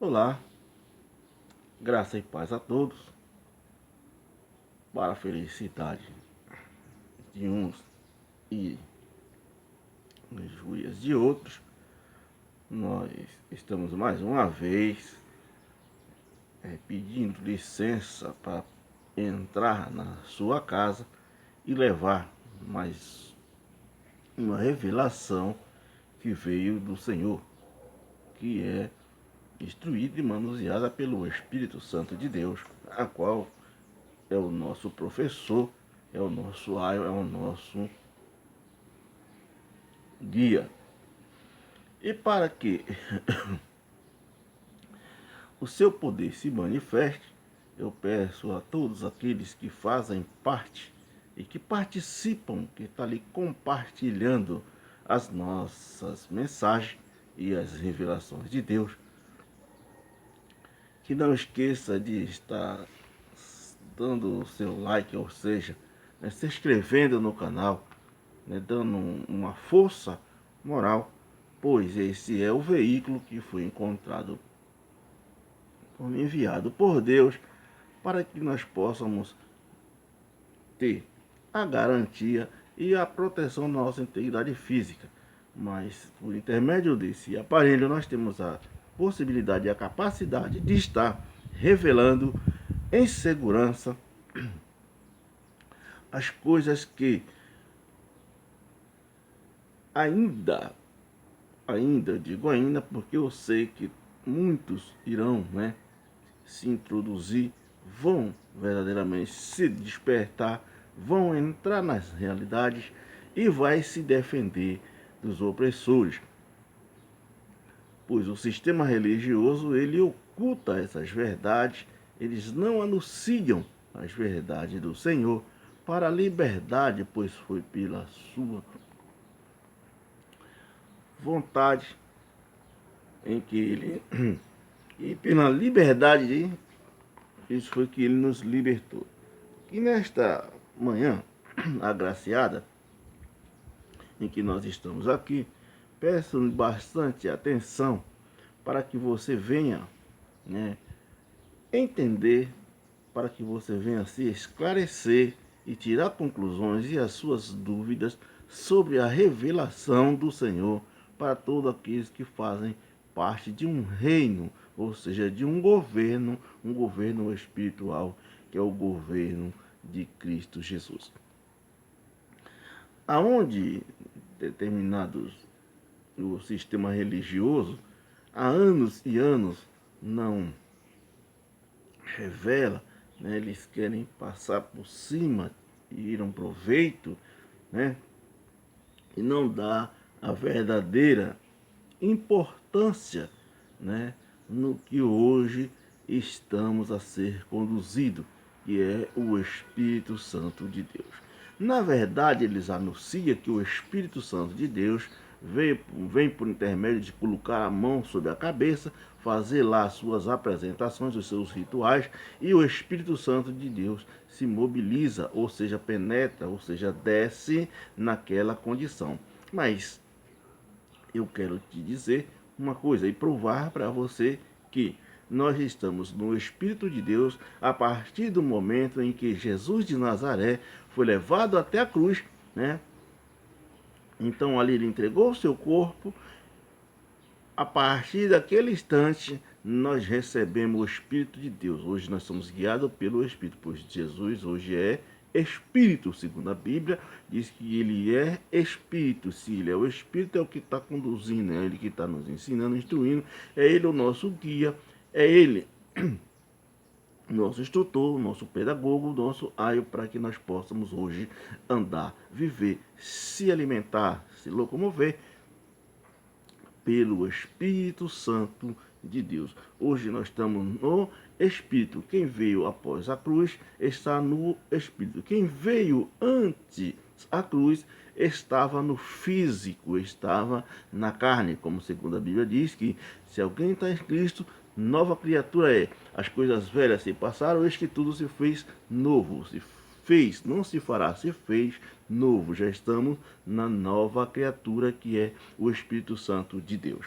Olá, graça e paz a todos, para a felicidade de uns e injúrias de outros. Nós estamos mais uma vez pedindo licença para entrar na sua casa e levar mais uma revelação que veio do Senhor, que é instruída e manuseada pelo Espírito Santo de Deus, a qual é o nosso professor, é o nosso aio, é o nosso guia. E para que o seu poder se manifeste, eu peço a todos aqueles que fazem parte e que participam, que estão ali compartilhando as nossas mensagens e as revelações de Deus, que não esqueça de estar dando o seu like, ou seja, se inscrevendo no canal, dando uma força moral, pois esse é o veículo que foi encontrado, enviado por Deus, para que nós possamos ter a garantia e a proteção da nossa integridade física. Mas por intermédio desse aparelho nós temos a possibilidade e a capacidade de estar revelando em segurança as coisas que ainda, porque eu sei que muitos irão, se introduzir, vão verdadeiramente se despertar, vão entrar nas realidades e vai se defender dos opressores. Pois o sistema religioso, ele oculta essas verdades, eles não anunciam as verdades do Senhor para a liberdade, pois foi pela sua vontade em que ele e pela liberdade, isso foi que ele nos libertou. E nesta manhã agraciada em que nós estamos aqui, peço bastante atenção para que você venha, entender, para que você venha se esclarecer e tirar conclusões e as suas dúvidas sobre a revelação do Senhor para todos aqueles que fazem parte de um reino, ou seja, de um governo espiritual, que é o governo de Cristo Jesus. Aonde determinados o sistema religioso há anos e anos não revela, eles querem passar por cima e ir um proveito, e não dá a verdadeira importância, no que hoje estamos a ser conduzido, que é o Espírito Santo de Deus. Na verdade, eles anunciam que o Espírito Santo de Deus vem por intermédio de colocar a mão sobre a cabeça, fazer lá as suas apresentações, os seus rituais, e o Espírito Santo de Deus se mobiliza, ou seja, penetra, ou seja, desce naquela condição. Mas eu quero te dizer uma coisa e provar para você que nós estamos no Espírito de Deus a partir do momento em que Jesus de Nazaré foi levado até a cruz, Então ali ele entregou o seu corpo. A partir daquele instante, nós recebemos o Espírito de Deus. Hoje nós somos guiados pelo Espírito, pois Jesus hoje é Espírito, segundo a Bíblia, diz que ele é Espírito. Se ele é o Espírito, é o que está conduzindo, é ele que está nos ensinando, instruindo, é ele o nosso guia, é ele nosso instrutor, nosso pedagogo, nosso aio, para que nós possamos hoje andar, viver, se alimentar, se locomover pelo Espírito Santo de Deus. Hoje nós estamos no Espírito. Quem veio após a cruz está no Espírito. Quem veio antes a cruz estava no físico, estava na carne, como segundo a Bíblia diz, que se alguém está em Cristo, nova criatura é. As coisas velhas se passaram, eis que tudo se fez novo. Se fez, não se fará, se fez novo. Já estamos na nova criatura que é o Espírito Santo de Deus.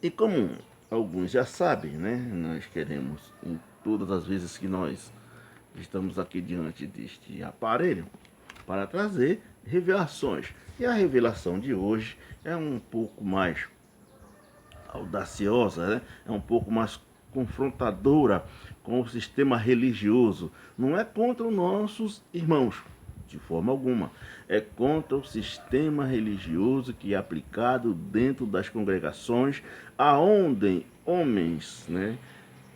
E como alguns já sabem, né? Nós queremos, em todas as vezes que nós estamos aqui diante deste aparelho, para trazer revelações. E a revelação de hoje é um pouco mais audaciosa, né? É um pouco mais confrontadora com o sistema religioso. Não é contra os nossos irmãos, de forma alguma. É contra o sistema religioso que é aplicado dentro das congregações, aonde homens, né,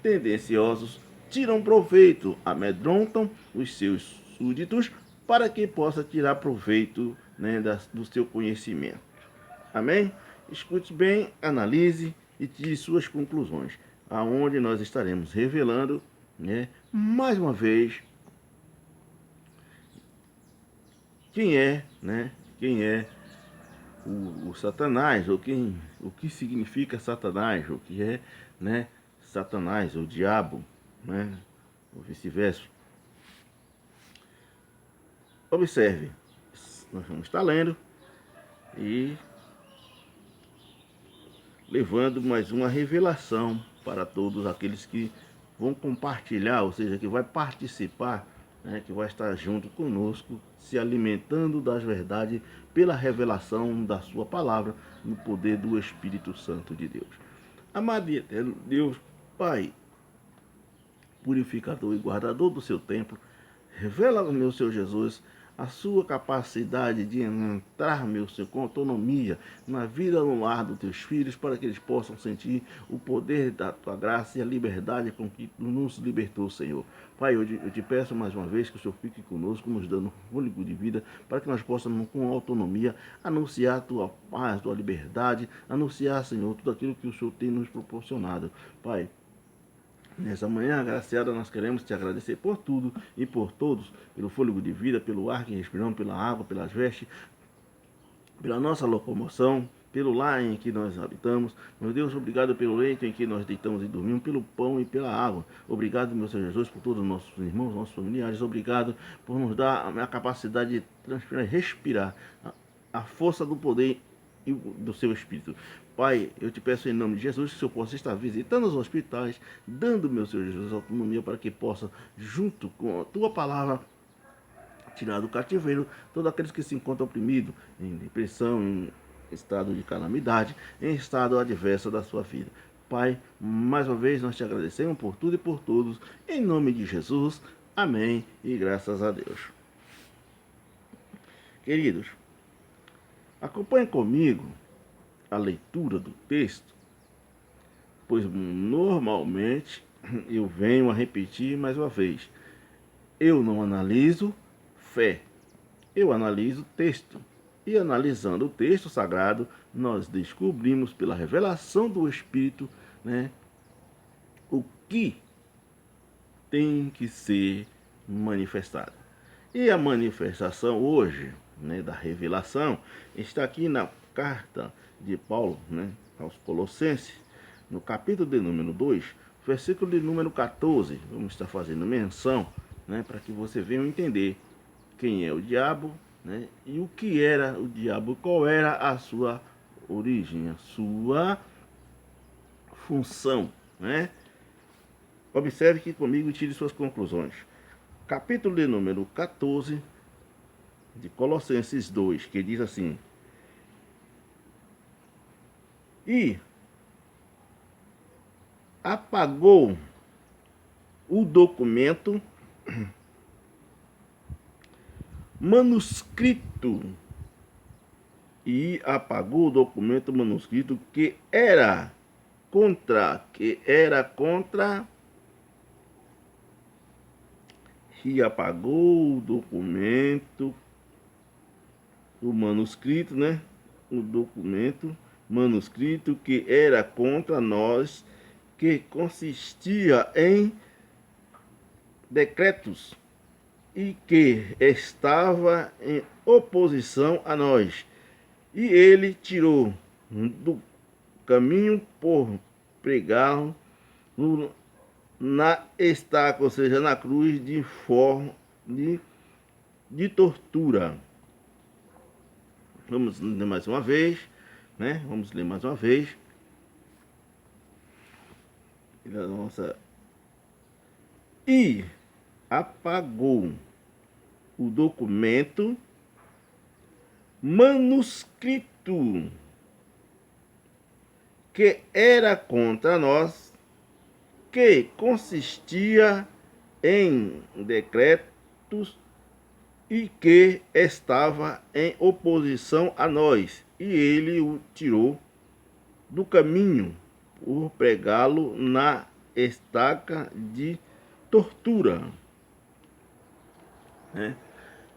tendenciosos tiram proveito, amedrontam os seus súditos para que possa tirar proveito, né, do seu conhecimento. Amém? Escute bem, analise e tire suas conclusões, aonde nós estaremos revelando, né, mais uma vez, quem é, né, quem é o Satanás, ou o que significa Satanás, o que é, né, Satanás, o diabo, né, ou vice-versa. Observe, nós vamos estar lendo e levando mais uma revelação para todos aqueles que vão compartilhar, ou seja, que vai participar, né, que vai estar junto conosco, se alimentando das verdades pela revelação da sua palavra, no poder do Espírito Santo de Deus. Amado e eterno Deus, Pai, purificador e guardador do seu templo, revela, meu Senhor Jesus, a sua capacidade de entrar, meu Senhor, com autonomia na vida no lar dos teus filhos, para que eles possam sentir o poder da tua graça e a liberdade com que tu nos libertou, Senhor. Pai, eu te peço mais uma vez que o Senhor fique conosco, nos dando fôlego de vida, para que nós possamos, com autonomia, anunciar a tua paz, a tua liberdade, anunciar, Senhor, tudo aquilo que o Senhor tem nos proporcionado. Pai, nessa manhã agraciada, nós queremos te agradecer por tudo e por todos, pelo fôlego de vida, pelo ar que respiramos, pela água, pelas vestes, pela nossa locomoção, pelo lar em que nós habitamos. Meu Deus, obrigado pelo leito em que nós deitamos e dormimos, pelo pão e pela água. Obrigado, meu Senhor Jesus, por todos os nossos irmãos, nossos familiares. Obrigado por nos dar a capacidade de transpirar, respirar, a força do poder e do seu Espírito. Pai, eu te peço em nome de Jesus que o Senhor possa estar visitando os hospitais, dando, meu Senhor Jesus, autonomia para que possa, junto com a tua palavra, tirar do cativeiro todos aqueles que se encontram oprimidos, em depressão, em estado de calamidade, em estado adverso da sua vida. Pai, mais uma vez nós te agradecemos por tudo e por todos, em nome de Jesus. Amém e graças a Deus. Queridos, acompanhem comigo a leitura do texto, pois normalmente eu venho a repetir mais uma vez. Eu não analiso fé, eu analiso texto. E analisando o texto sagrado, nós descobrimos pela revelação do Espírito, né, o que tem que ser manifestado. E a manifestação hoje, né, da revelação, está aqui na carta de Paulo, né, aos Colossenses, no capítulo de número 2, versículo de número 14. Vamos estar fazendo menção, né, para que você venha entender quem é o diabo, né, e o que era o diabo, qual era a sua origem, a sua função, né? Observe aqui comigo e tire suas conclusões. Capítulo de número 14 de Colossenses 2, que diz assim: e apagou o documento manuscrito, e apagou o documento manuscrito que era contra, e apagou o documento, o manuscrito, né? O documento manuscrito que era contra nós, que consistia em decretos e que estava em oposição a nós. E ele tirou do caminho por pregá-lo na estaca, ou seja, na cruz, de forma de tortura. Vamos ler mais uma vez, né? Vamos ler mais uma vez. da nossa e apagou o documento manuscrito que era contra nós, que consistia em decretos e que estava em oposição a nós, e ele o tirou do caminho por pregá-lo na estaca de tortura.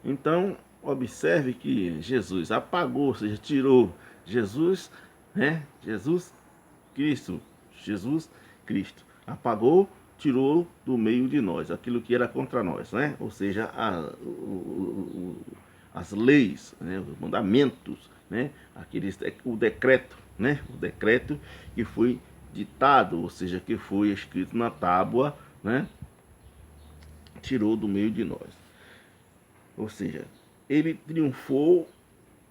Então, observe que Jesus apagou, ou seja, tirou Jesus, Jesus Cristo, apagou, tirou do meio de nós aquilo que era contra nós, ou seja, as leis, os mandamentos, o decreto, o decreto que foi ditado, ou seja, que foi escrito na tábua, tirou do meio de nós. Ou seja, ele triunfou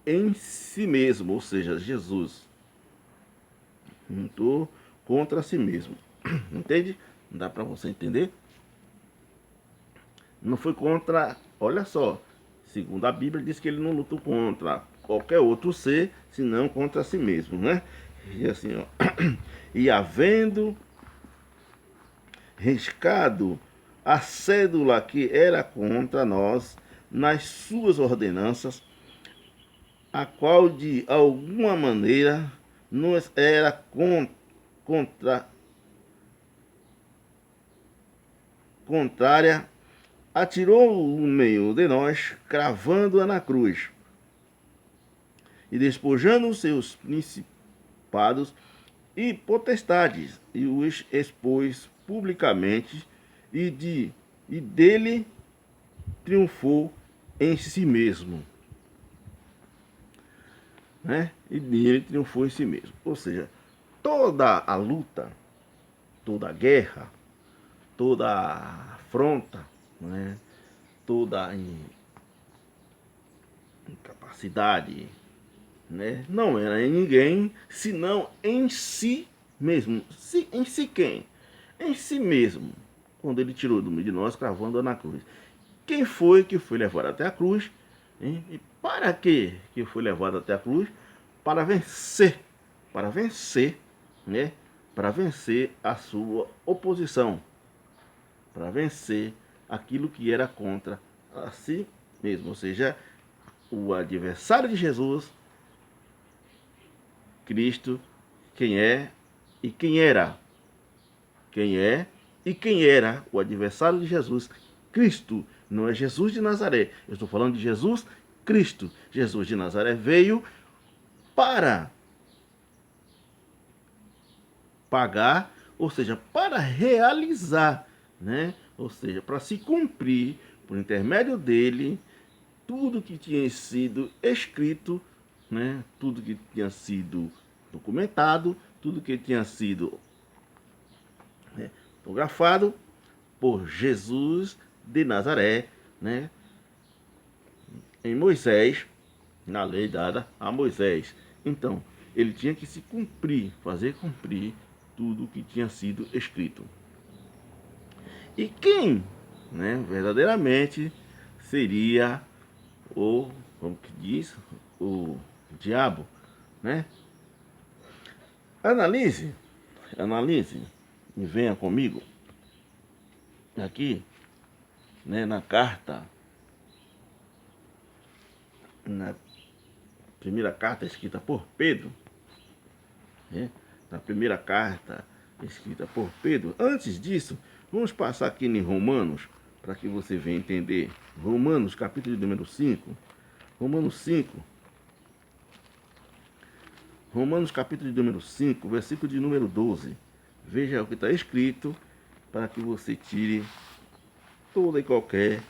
em si mesmo, ou seja, Jesus lutou contra si mesmo. Entende? Não dá para você entender? Não foi contra, olha só, segundo a Bíblia diz que ele não lutou contra qualquer outro ser, senão contra si mesmo, E assim, ó, e havendo riscado a cédula que era contra nós nas suas ordenanças, a qual de alguma maneira nos era contrária, atirou no meio de nós, cravando-a na cruz, e despojando os seus principados e potestades, e os expôs publicamente, e dele triunfou em si mesmo. E dele triunfou em si mesmo. Ou seja, toda a luta, toda a guerra, toda a afronta, toda a incapacidade, não era em ninguém, senão em si mesmo. Em si quem? Em si mesmo. Quando ele tirou do meio de nós, cravando-a na cruz. Quem foi que foi levado até a cruz? E para que foi levado até a cruz? Para vencer, para vencer a sua oposição, para vencer aquilo que era contra a si mesmo, ou seja, o adversário de Jesus, Cristo, quem é e quem era. Quem é e quem era o adversário de Jesus, Cristo. Não é Jesus de Nazaré, eu estou falando de Jesus Cristo. Jesus de Nazaré veio para pagar, ou seja, para realizar, ou seja, para se cumprir, por intermédio dele, tudo que tinha sido escrito, tudo que tinha sido documentado, tudo que tinha sido fotografado por Jesus de Nazaré, em Moisés, na lei dada a Moisés. Então, ele tinha que se cumprir, fazer cumprir tudo que tinha sido escrito. E quem, verdadeiramente seria o, como que diz, o diabo, Analise e venha comigo aqui, na carta, na primeira carta escrita por Pedro, na primeira carta escrita por Pedro. Antes disso, vamos passar aqui em Romanos, para que você venha entender. Romanos, capítulo de número 5. Romanos, capítulo de número 5, versículo de número 12. Veja o que está escrito, para que você tire toda e qualquer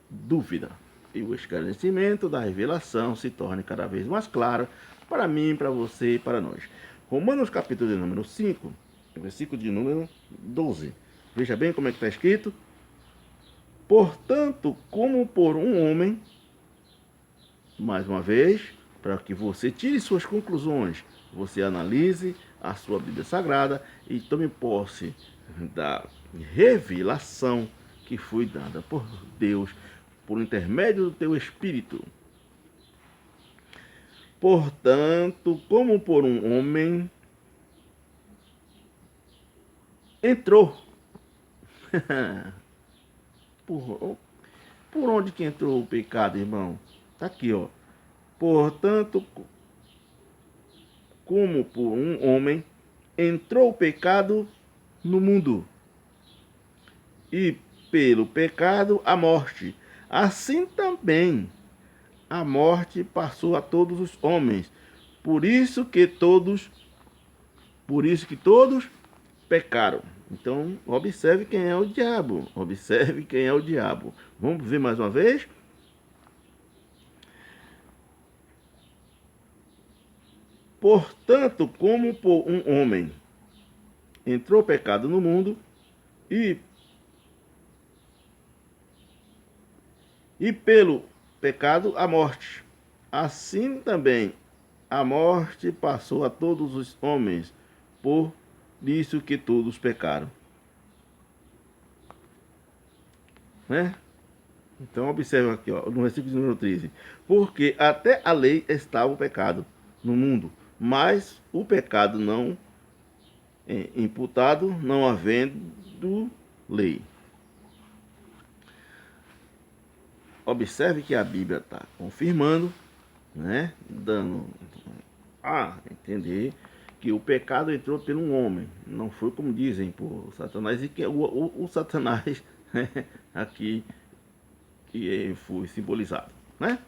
dúvida. E o esclarecimento da revelação se torne cada vez mais claro para mim, para você e para nós. Romanos, capítulo de número 5, versículo de número 12. Veja bem como é que está escrito. Portanto, como por um homem, mais uma vez, para que você tire suas conclusões, você analise a sua Bíblia Sagrada e tome posse da revelação que foi dada por Deus por intermédio do teu Espírito. Portanto, como por um homem entrou. por onde que entrou o pecado, irmão? Tá aqui, ó. Portanto, como por um homem entrou o pecado no mundo, e pelo pecado a morte, assim também a morte passou a todos os homens. Por isso que todos pecaram. Então, observe quem é o diabo. Observe quem é o diabo. Vamos ver mais uma vez? Portanto, como por um homem entrou o pecado no mundo, e pelo pecado a morte, assim também a morte passou a todos os homens, por isso que todos pecaram. Né? Então observe aqui, ó, no versículo número 13. Porque até a lei estava o pecado no mundo, mas o pecado não imputado, não havendo lei. Observe que a Bíblia está confirmando, né, dando a entender que o pecado entrou por um homem, não foi como dizem por Satanás, e que o Satanás aqui que foi simbolizado, né?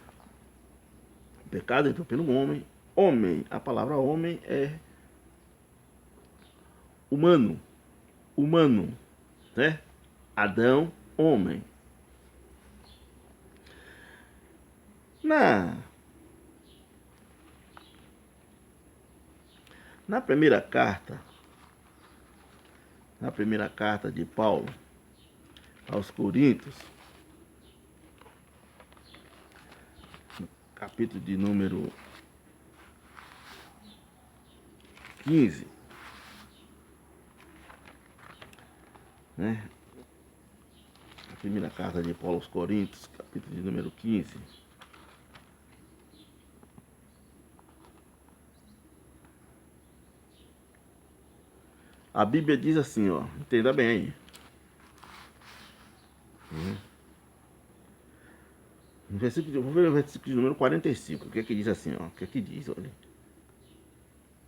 O pecado entrou pelo homem. Homem, a palavra homem é humano, humano, né? Adão, homem. Na na primeira carta, na primeira carta de Paulo aos Coríntios, capítulo de número 15, né? A primeira carta de Paulo aos Coríntios, capítulo de número 15. A Bíblia diz assim, ó, entenda bem aí. No versículo, vou ver o versículo de número 45. O que é que diz assim, ó? O que é que diz, olha.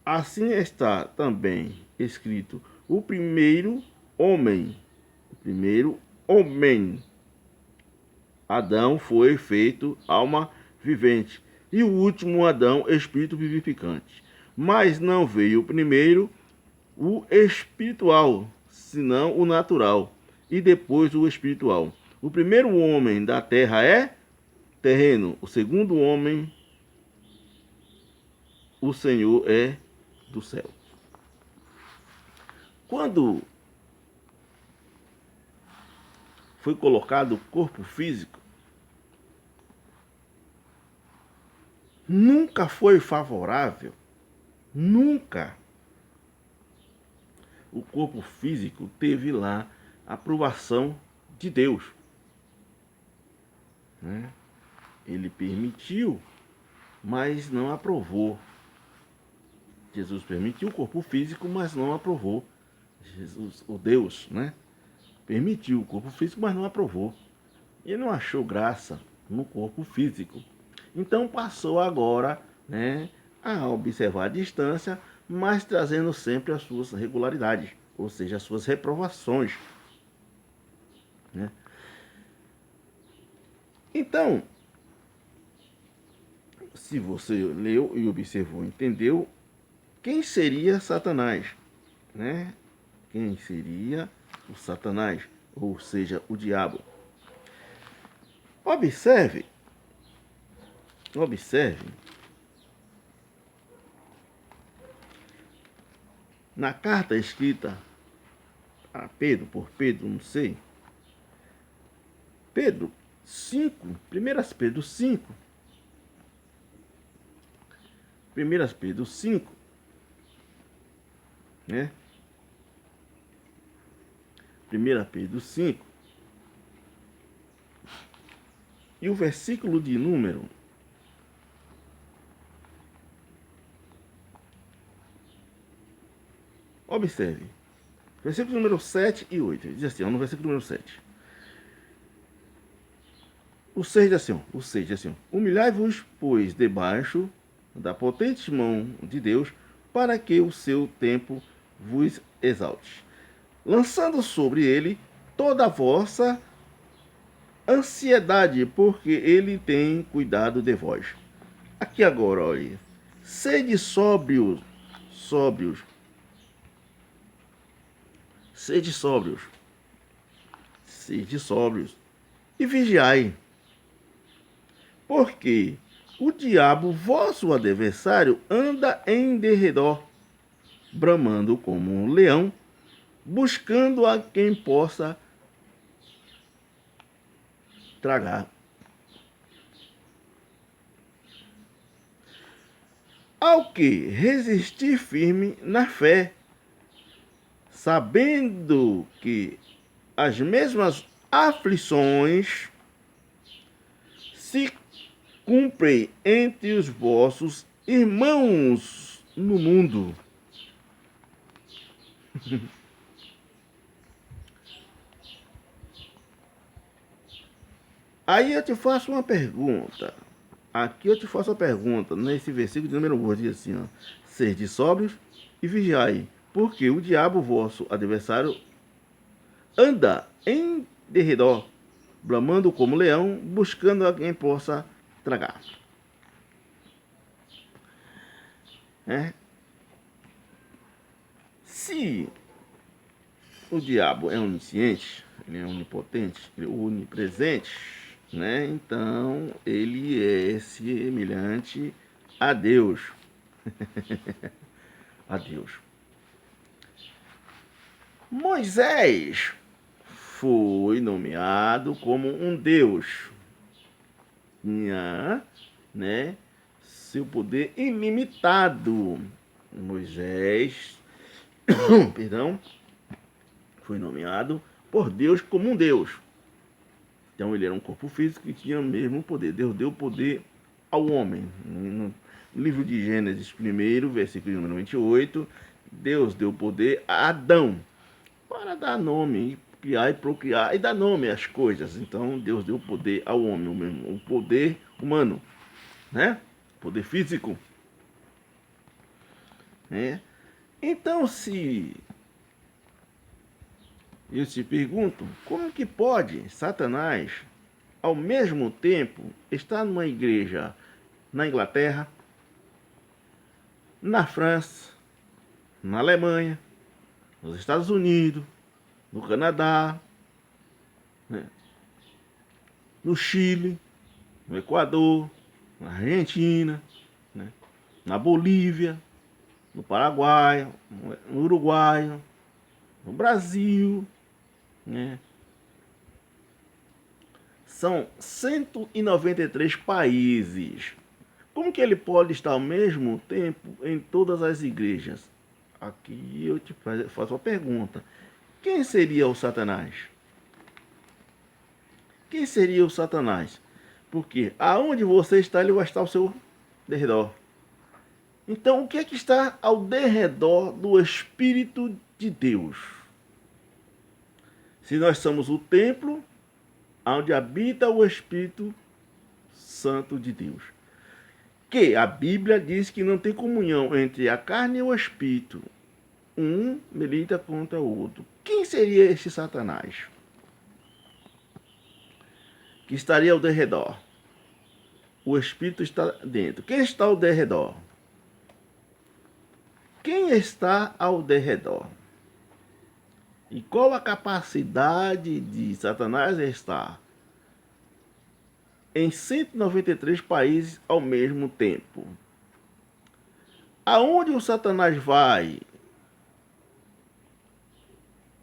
Assim está também escrito: o primeiro homem, Adão, foi feito alma vivente, e o último Adão, espírito vivificante. Mas não veio o primeiro, o espiritual, senão o natural, e depois o espiritual. O primeiro homem da terra é terreno, o segundo homem, o Senhor, é do céu. Quando foi colocado o corpo físico, nunca foi favorável, nunca o corpo físico teve lá a aprovação de Deus. Né? Ele permitiu, mas não aprovou. Jesus permitiu o corpo físico, mas não aprovou. Jesus, o Deus, né? Permitiu o corpo físico, mas não aprovou. Ele não achou graça no corpo físico. Então passou agora, né, a observar a distância, mas trazendo sempre as suas regularidades, ou seja, as suas reprovações. Né? Então, se você leu e observou, entendeu, quem seria Satanás? Né? Quem seria o Satanás? Ou seja, o diabo. Observe, na carta escrita a Pedro, por Pedro, não sei, Pedro 5, 1 Pedro 5, 1 Pedro 5, né? 1 Pedro 5, e o versículo de número observe, versículo número 7 e 8, diz assim, no versículo número 7. O 6 diz assim, humilhai-vos, pois, debaixo da potente mão de Deus, para que o seu tempo vos exalte, lançando sobre ele toda a vossa ansiedade, porque ele tem cuidado de vós. Aqui agora, olha, sede sóbrios, sede sóbrios, sede sóbrios, e vigiai, porque o diabo, vosso adversário, anda em derredor, bramando como um leão, buscando a quem possa tragar. Ao que resistir firme na fé, sabendo que as mesmas aflições se cumprem entre os vossos irmãos no mundo. Aí eu te faço uma pergunta. Aqui eu te faço uma pergunta. Nesse versículo de número 1, diz assim, ó, sede sóbrios e vigiai, porque o diabo, vosso adversário, anda em derredor, bramando como leão, buscando a quem possa tragar. Se o diabo é onisciente, ele é onipotente, ele é onipresente, né? Então ele é semelhante a Deus. A Deus. Moisés foi nomeado como um Deus. Tinha, né, seu poder ilimitado. Moisés, perdão, foi nomeado por Deus como um Deus. Então ele era um corpo físico que tinha o mesmo poder. Deus deu poder ao homem. No livro de Gênesis 1, versículo número 28, Deus deu poder a Adão para dar nome, criar e procriar e dar nome às coisas. Então Deus deu poder ao homem, o poder humano, né? Poder físico. Né? Então, se eu te pergunto, como que pode Satanás, ao mesmo tempo, estar numa igreja na Inglaterra, na França, na Alemanha, nos Estados Unidos, no Canadá, né, no Chile, no Equador, na Argentina, né, na Bolívia, no Paraguai, no Uruguai, no Brasil, né? São 193 países. Como que ele pode estar ao mesmo tempo em todas as igrejas? Aqui eu te faço uma pergunta. Quem seria o Satanás? Quem seria o Satanás? Porque aonde você está, ele vai estar ao seu derredor. Então, o que é que está ao derredor do Espírito de Deus? Se nós somos o templo onde habita o Espírito Santo de Deus, que a Bíblia diz que não tem comunhão entre a carne e o Espírito, um milita contra o outro. Quem seria este Satanás? Que estaria ao derredor. O Espírito está dentro. Quem está ao derredor? Quem está ao derredor? E qual a capacidade de Satanás estar em 193 países ao mesmo tempo? Aonde o Satanás vai?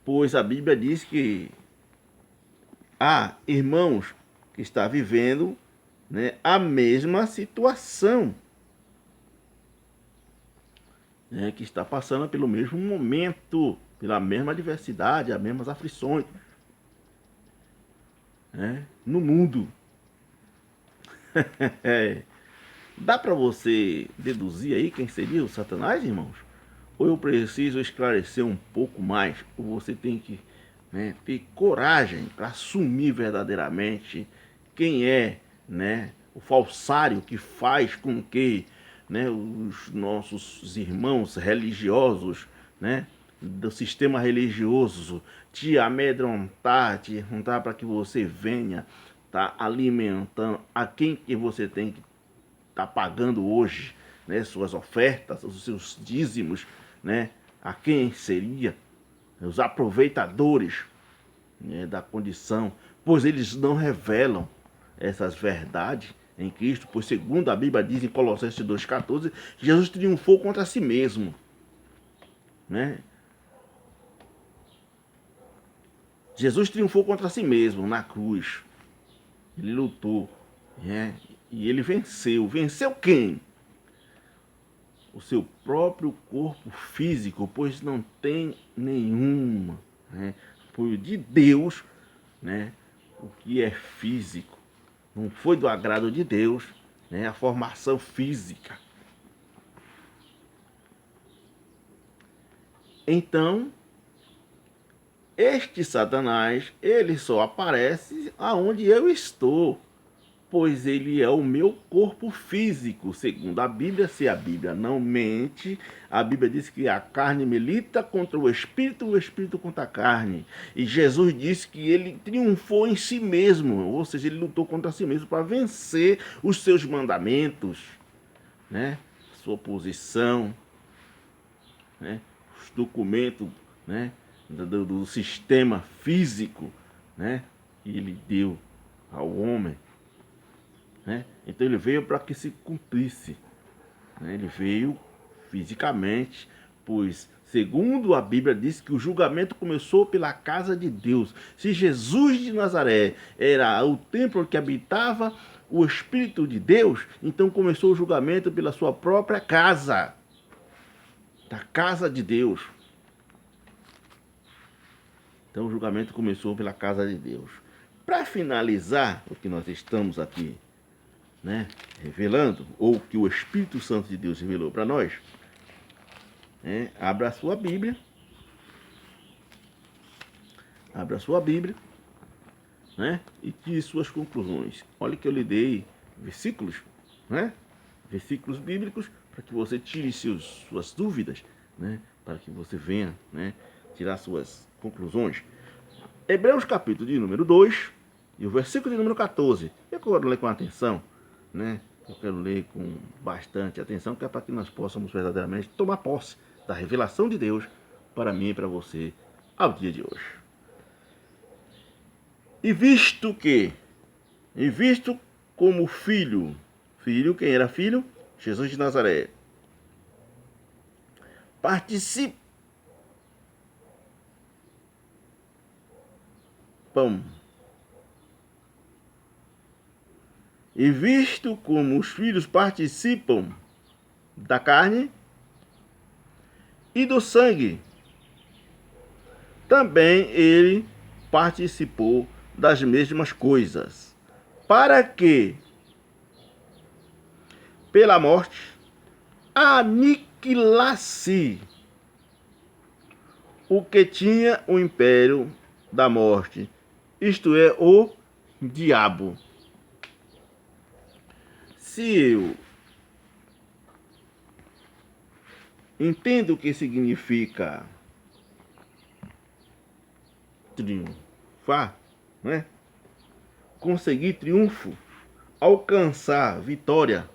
Pois a Bíblia diz que há irmãos que estão vivendo, né, a mesma situação, né, que está passando pelo mesmo momento. pela mesma adversidade, as mesmas aflições, né? No mundo. Dá para você deduzir aí quem seria o Satanás, irmãos? Ou eu preciso esclarecer um pouco mais? Ou você tem que, né, ter coragem para assumir verdadeiramente quem é, né, o falsário que faz com que, né, os nossos irmãos religiosos, né, do sistema religioso te amedrontar para que você venha tá alimentando a quem que você tem que tá pagando hoje, né, suas ofertas, os seus dízimos, né, a quem seria os aproveitadores, né, da condição, pois eles não revelam essas verdades em Cristo, pois segundo a Bíblia diz em Colossenses 2,14, Jesus triunfou contra si mesmo, né? Jesus triunfou contra si mesmo na cruz. Ele lutou, né? E ele venceu. Venceu quem? O seu próprio corpo físico, pois não tem nenhuma, né? Foi de Deus, né? O que é físico. Não foi do agrado de Deus, né? A formação física. Então, este Satanás, ele só aparece aonde eu estou, pois ele é o meu corpo físico, segundo a Bíblia. Se a Bíblia não mente, a Bíblia diz que a carne milita contra o espírito contra a carne. E Jesus disse que ele triunfou em si mesmo, ou seja, ele lutou contra si mesmo para vencer os seus mandamentos, né? Sua posição, né? Os documentos, né? Do sistema físico, né? Que ele deu ao homem. Né? Então ele veio para que se cumprisse, né? Ele veio fisicamente, pois segundo a Bíblia diz que o julgamento começou pela casa de Deus. Se Jesus de Nazaré era o templo que habitava o Espírito de Deus, então começou o julgamento pela sua própria casa, da casa de Deus. Então o julgamento começou pela casa de Deus. Para finalizar o que nós estamos aqui, né, revelando, ou que o Espírito Santo de Deus revelou para nós, né, abra a sua Bíblia, né, e tire suas conclusões. Olha que eu lhe dei versículos, né, versículos bíblicos, para que você tire suas dúvidas, né, para que você venha, né, tirar suas conclusões. Hebreus capítulo de número 2 e o versículo de número 14. Eu quero ler com atenção, né? Eu quero ler com bastante atenção, que é para que nós possamos verdadeiramente tomar posse da revelação de Deus para mim e para você ao dia de hoje. E visto como filho, quem era filho? Jesus de Nazaré, participam e visto como os filhos participam da carne e do sangue, também ele participou das mesmas coisas, para que, pela morte, aniquilasse o que tinha o império da morte, isto é, o diabo. Se eu entendo o que significa triunfar, né? Conseguir triunfo, alcançar vitória,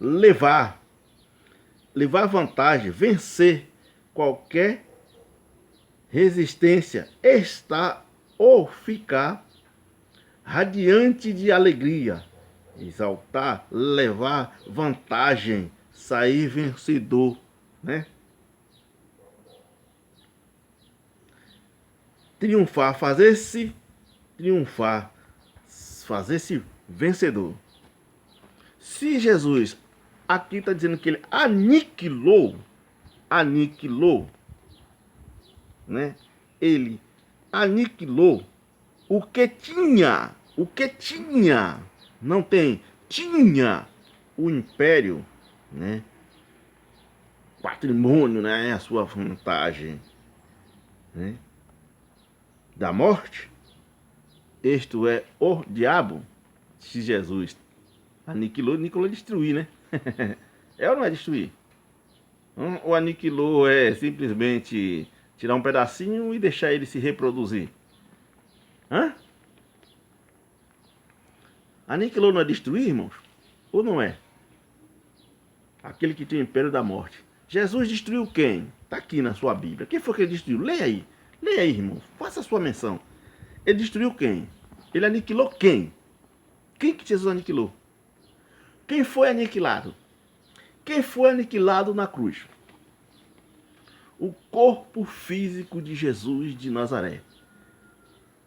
levar vantagem, vencer qualquer resistência, estar ou ficar radiante de alegria, exaltar, levar vantagem, sair vencedor, né? Triunfar, fazer-se triunfar, fazer-se vencedor. Se Jesus aqui está dizendo que ele aniquilou né? Ele aniquilou o que tinha, não tem, tinha o império, né? Patrimônio, né? A sua vantagem, né? Da morte. Isto é o diabo. Se Jesus aniquilou, destruir, né? É ou não é destruir? O aniquilou é simplesmente tirar um pedacinho e deixar ele se reproduzir. Hã? Aniquilou não é destruir, irmãos? Ou não é? Aquele que tem o império da morte. Jesus destruiu quem? Está aqui na sua Bíblia. Quem foi que ele destruiu? Leia aí. Leia aí, irmão. Faça a sua menção. Ele destruiu quem? Ele aniquilou quem? Quem que Jesus aniquilou? Quem foi aniquilado? Quem foi aniquilado na cruz? O corpo físico de Jesus de Nazaré.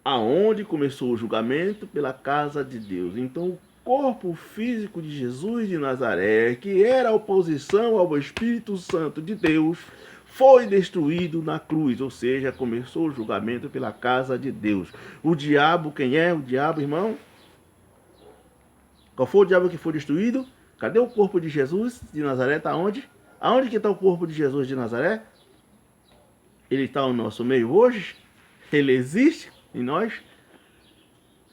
Aonde começou o julgamento pela casa de Deus. Então, o corpo físico de Jesus de Nazaré, que era oposição ao Espírito Santo de Deus, foi destruído na cruz, ou seja, começou o julgamento pela casa de Deus. O diabo, quem é o diabo, irmão? Qual foi o diabo que foi destruído? Cadê o corpo de Jesus de Nazaré? Está onde? Aonde que está o corpo de Jesus de Nazaré? Ele está no nosso meio hoje? Ele existe em nós?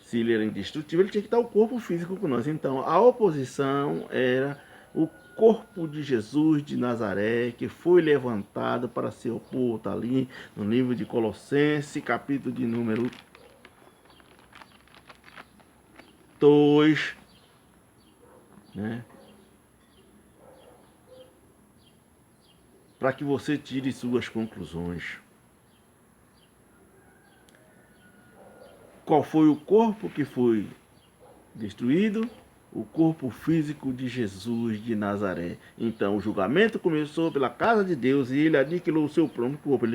Se ele era indestrutível, ele tinha que estar o corpo físico com nós. Então, a oposição era o corpo de Jesus de Nazaré, que foi levantado para ser oposto. Tá ali no livro de Colossenses, capítulo de número 2, né? Para que você tire suas conclusões. Qual foi o corpo que foi destruído? O corpo físico de Jesus de Nazaré. Então o julgamento começou pela casa de Deus e ele aniquilou o seu próprio corpo.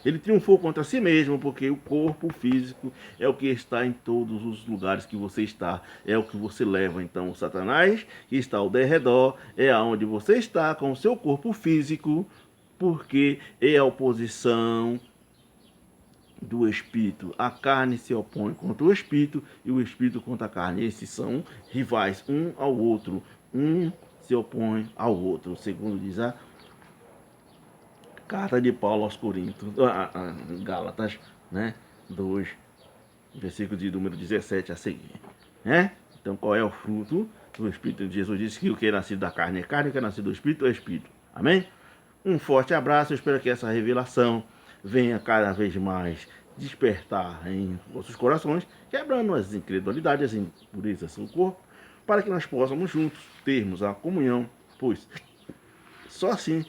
Ele triunfou contra si mesmo, porque o corpo físico é o que está em todos os lugares que você está, é o que você leva. Então o Satanás, que está ao derredor, é aonde você está com o seu corpo físico, porque é a oposição do espírito. A carne se opõe contra o espírito e o espírito contra a carne. Esses são rivais um ao outro. Um se opõe ao outro, segundo diz a carta de Paulo aos Coríntios, Gálatas, né? 2, versículo de número 17 a seguir, né? Então, qual é o fruto do Espírito? Jesus disse que o que é nascido da carne é carne, o que é nascido do Espírito é Espírito. Amém? Um forte abraço, eu espero que essa revelação venha cada vez mais despertar em nossos corações, quebrando as incredulidades, as impurezas do corpo, para que nós possamos juntos termos a comunhão, pois só assim